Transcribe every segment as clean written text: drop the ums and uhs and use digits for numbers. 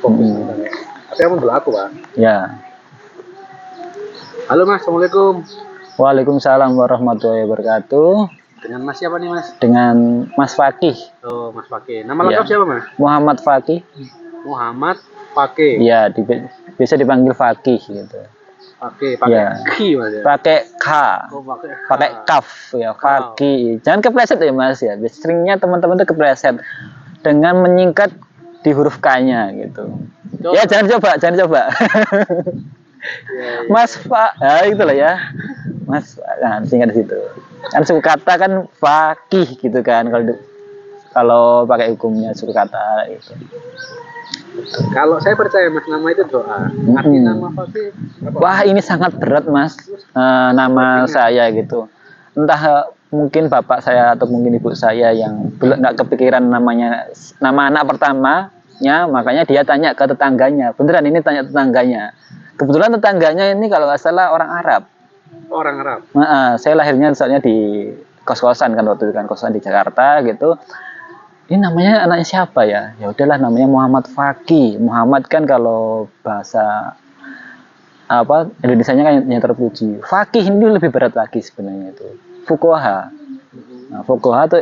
fokus tentang tapi yang berlaku Pak. Ya. Halo Mas, Assalamualaikum. Waalaikumsalam warahmatullahi wabarakatuh. Dengan Mas siapa nih Mas? Dengan Mas Fakih. Oh Mas Fakih. Nama lengkap siapa Mas? Muhammad Fakih. Muhammad Fakih. Ya, bisa dipanggil Fakih gitu. Fakih, pakai ki Mas ya. Pakai K. Oh, pakai kaf ya, Fakih. Jangan kepleset ya Mas ya. Seringnya teman-teman tuh kepleset dengan menyingkat di huruf K-nya gitu. Coba. Ya jangan coba. Mas Pak, ya itulah ya. Mas, nah, singkat di situ. Kan suku kata kan Fakih gitu kan kalau pakai hukumnya suku kata itu. Kalau saya percaya Mas, nama itu doa. Arti nama Fakih apa? Wah, ini sangat berat Mas. Nama saya gitu. Entah mungkin bapak saya atau mungkin ibu saya yang belum nggak kepikiran nama anak pertamanya, makanya dia tanya ke tetangganya. Beneran ini tanya tetangganya. Kebetulan tetangganya ini kalau nggak salah orang Arab. Orang Arab. Saya lahirnya soalnya di kos-kosan kan waktu itu kan kosan di Jakarta gitu. Ini namanya anaknya siapa ya? Ya udahlah namanya Muhammad Fakih. Muhammad kan kalau bahasa Indonesianya kan yang terpuji. Fakih ini lebih berat lagi sebenarnya itu. Fuqaha. Nah, fuqaha itu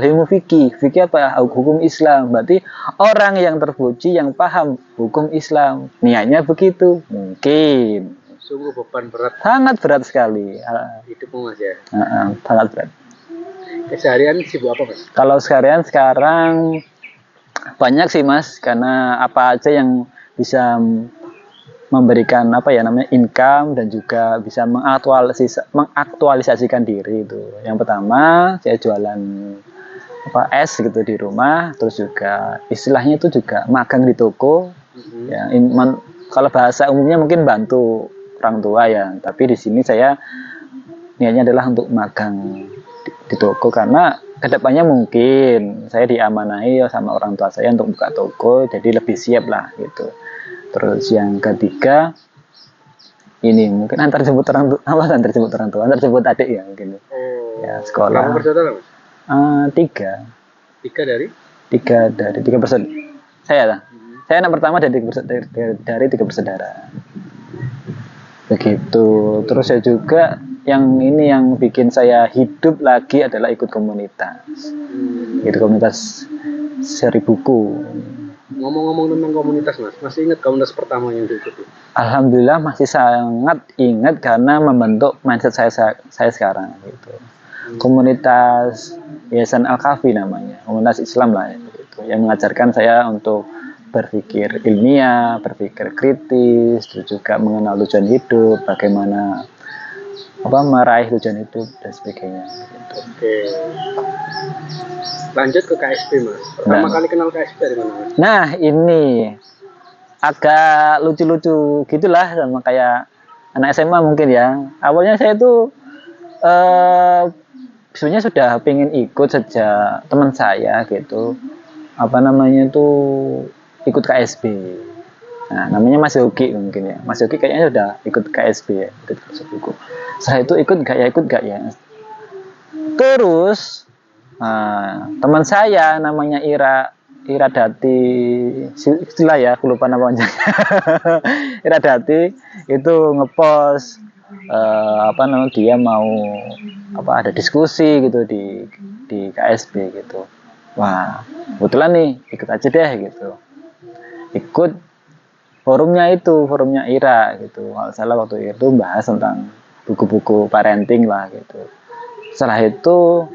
ilmu fikih. Fikih apa? Hukum Islam. Berarti orang yang terpuji yang paham hukum Islam. Niatnya begitu. Mungkin. Sungguh beban berat. Sangat berat sekali. Hidupmu Mas ya. Sangat berat. Keseharian sibuk apa Mas? Kalau sekarang banyak sih Mas, karena apa aja yang bisa memberikan income dan juga bisa mengaktualisasikan diri itu. Yang pertama saya jualan es gitu di rumah, terus juga istilahnya itu juga magang di toko. Ya, kalau bahasa umumnya mungkin bantu orang tua ya, tapi di sini saya niatnya adalah untuk magang di toko karena kedepannya mungkin saya diamanahi sama orang tua saya untuk buka toko, jadi lebih siap lah gitu. Terus yang ketiga ini mungkin antar jemput orang tua, antar jemput adik ya mungkin. Ya sekolah. Berapa bersaudara Mas? 3. 3 dari? 3 bersaudara. Saya lah. Saya anak pertama dari 3 bersaudara. Begitu. Terus saya juga yang bikin saya hidup lagi adalah ikut komunitas. Itu komunitas seri buku. Ngomong-ngomong tentang komunitas Mas, masih ingat komunitas pertama yang diikuti? Alhamdulillah masih sangat ingat karena membentuk mindset saya sekarang gitu. Komunitas Yayasan Al-Kafi namanya, komunitas Islam lah gitu, yang mengajarkan saya untuk berpikir ilmiah, berpikir kritis, terus juga mengenal tujuan hidup, bagaimana meraih tujuan hidup dan sebagainya. Gitu. Oke. Lanjut ke KSP Mas. Pertama kali kenal KSP dari mana Mas? Nah ini agak lucu-lucu gitulah sama kayak anak SMA mungkin ya. Awalnya saya tuh sebenarnya sudah pengen ikut sejak teman saya gitu. Ikut KSP. Nah, namanya Mas Yogi mungkin ya. Mas Yogi kayaknya udah ikut KSP ya, ikut kursus buku. Setelah itu ikut gak ya. Terus teman saya namanya Ira Dati, istilah ya, aku lupa nama panjangnya. Ira Dati itu ngepost dia mau ada diskusi gitu di KSP gitu. Wah, kebetulan nih ikut aja deh gitu. Ikut forumnya Ira gitu. Kalau salah waktu itu bahas tentang buku-buku parenting lah gitu. Setelah itu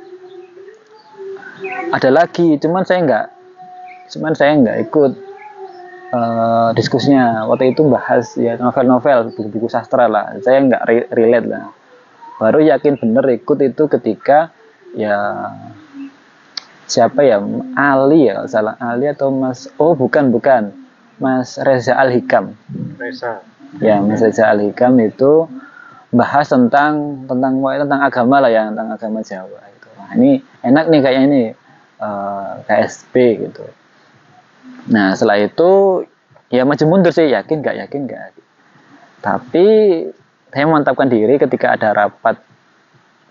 ada lagi, cuman saya nggak ikut diskusinya. Waktu itu bahas ya novel-novel, buku-buku sastra lah. Saya nggak relate lah. Baru yakin bener ikut itu ketika ya siapa ya, Ali ya, salah Ali atau Mas, bukan Mas Reza Al-Hikam. Ya, Mas Reza Al-Hikam itu bahas tentang agama lah ya, tentang agama Jawa itu. Nah, ini enak nih kayaknya ini KSP gitu. Nah, setelah itu ya maju mundur sih, yakin nggak. Tapi saya memantapkan diri ketika ada rapat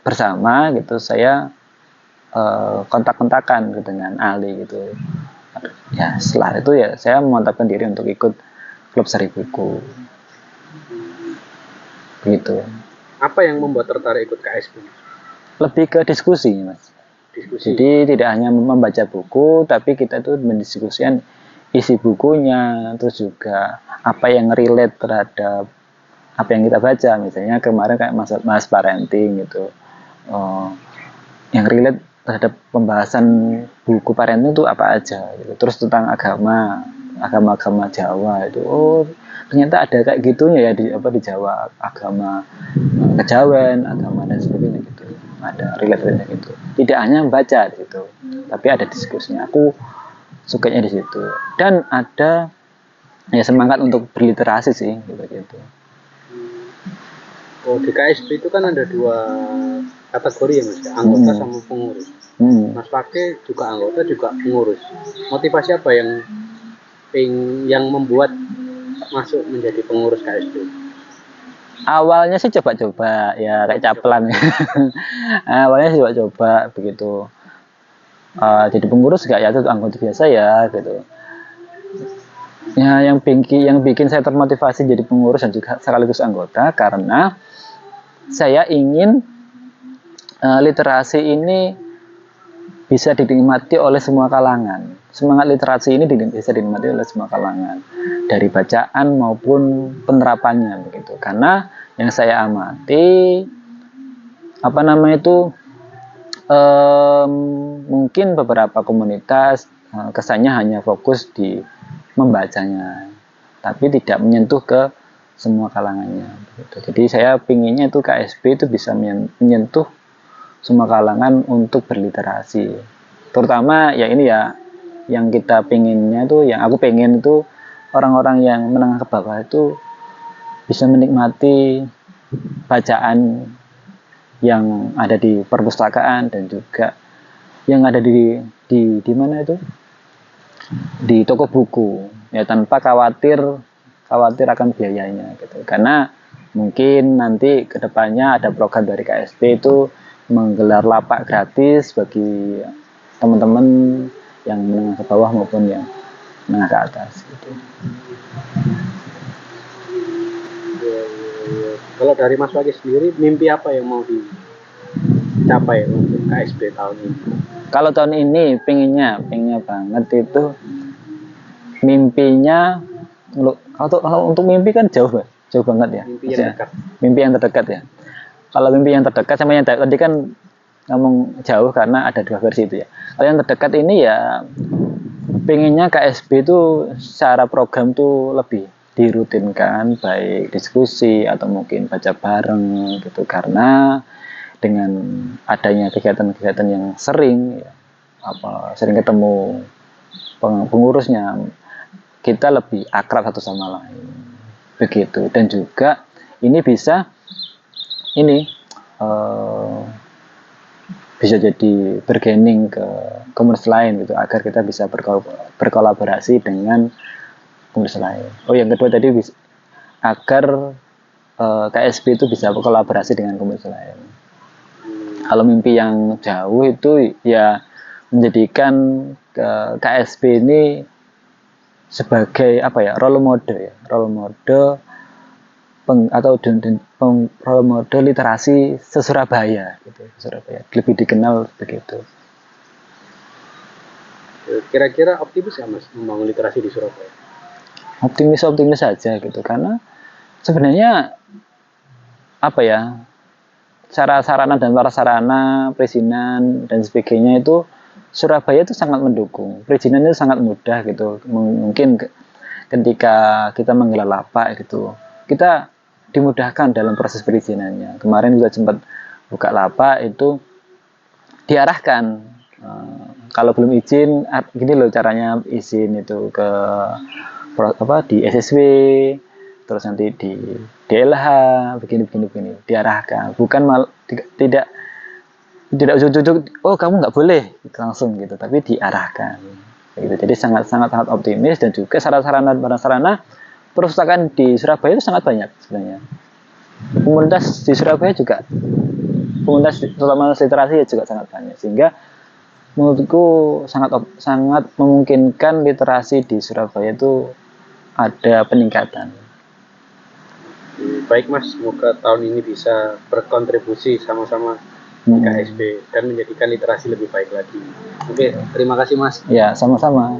bersama gitu, saya kontak-kontakan gitu dengan Ali gitu. Ya setelah itu ya saya memantapkan diri untuk ikut klub Seri Buku gitu. Apa yang membuat tertarik ikut KSP? Lebih ke diskusi mas. Diskusi. Jadi tidak hanya membaca buku, tapi kita tuh mendiskusikan isi bukunya, terus juga apa yang relate terhadap apa yang kita baca. Misalnya kemarin kayak mas parenting gitu, yang relate terhadap pembahasan buku parenting itu apa aja gitu. Terus tentang agama Jawa itu, oh ternyata ada kayak gitunya ya di Jawa, agama kejawen, agama dan sebagainya gitu. Ada relate gitu. Tidak hanya membaca gitu, tapi ada diskusinya. Aku sukanya di situ. Dan ada ya semangat untuk berliterasi sih gitu. Oh, di KSP itu kan ada 2 kategori ya mas, anggota sama pengurus. Mas Pake juga anggota juga pengurus. Motivasi apa yang membuat masuk menjadi pengurus KSP? Awalnya sih coba-coba ya kayak caplan ya. Awalnya sih coba-coba begitu. Jadi pengurus gak ya, itu anggota biasa ya gitu. Ya yang bikin saya termotivasi jadi pengurus dan juga sekaligus anggota karena saya ingin literasi ini bisa dinikmati oleh semua kalangan. Semangat literasi ini bisa dinikmati oleh semua kalangan, dari bacaan maupun penerapannya begitu. Karena yang saya amati mungkin beberapa komunitas kesannya hanya fokus di membacanya, tapi tidak menyentuh ke semua kalangannya begitu. Jadi saya pinginnya itu KSP itu bisa menyentuh semua kalangan untuk berliterasi, terutama ya ini ya yang kita pinginnya tuh, yang aku pengen itu orang-orang yang menengah ke bawah itu bisa menikmati bacaan yang ada di perpustakaan dan juga yang ada di mana itu, di toko buku ya, tanpa khawatir akan biayanya gitu. Karena mungkin nanti kedepannya ada program dari KSP itu menggelar lapak gratis bagi teman-teman yang menengah ke bawah maupun yang menengah ke atas gitu. Kalau dari Mas Waki sendiri, mimpi apa yang mau dicapai untuk KSP tahun ini? Kalau tahun ini pengennya banget itu mimpinya, kalau untuk mimpi kan jauh banget ya. Mimpi yang terdekat ya. Kalau mimpi yang terdekat sama yang tadi kan ngomong jauh karena ada 2 versi itu ya. Kalau yang terdekat ini ya pengennya KSP itu secara program tuh lebih dirutinkan, baik diskusi atau mungkin baca bareng gitu. Karena dengan adanya kegiatan-kegiatan yang sering ketemu pengurusnya, kita lebih akrab satu sama lain begitu. Dan juga ini bisa bisa jadi bergaining ke komunitas lain gitu, agar kita bisa berkolaborasi dengan komunitas lain. Oh yang kedua tadi agar KSP itu bisa berkolaborasi dengan komunitas lain. Kalau mimpi yang jauh itu ya menjadikan KSP ini sebagai role model role model literasi se-Surabaya gitu. Surabaya lebih dikenal begitu. Kira-kira optimis ya Mas membangun literasi di Surabaya? Optimis saja gitu, karena sebenarnya sarana dan prasarana perizinan dan sebagainya itu Surabaya itu sangat mendukung. Perizinan itu sangat mudah gitu. Mungkin ketika kita menggelar lapak gitu, kita dimudahkan dalam proses perizinannya. Kemarin juga sempat buka lapak itu diarahkan, kalau belum izin gini loh caranya izin itu ke di SSW, terus nanti di DLH begini diarahkan, bukan tidak ujuk-ujuk oh kamu nggak boleh langsung gitu, tapi diarahkan gitu. Jadi sangat optimis. Dan juga sarana perpustakaan di Surabaya itu sangat banyak sebenarnya. Komunitas di Surabaya juga, komunitas terutama literasi juga sangat banyak, sehingga menurutku sangat memungkinkan literasi di Surabaya itu ada peningkatan. Baik Mas, semoga tahun ini bisa berkontribusi sama-sama di KSB dan menjadikan literasi lebih baik lagi. Oke, terima kasih Mas. Ya, sama-sama.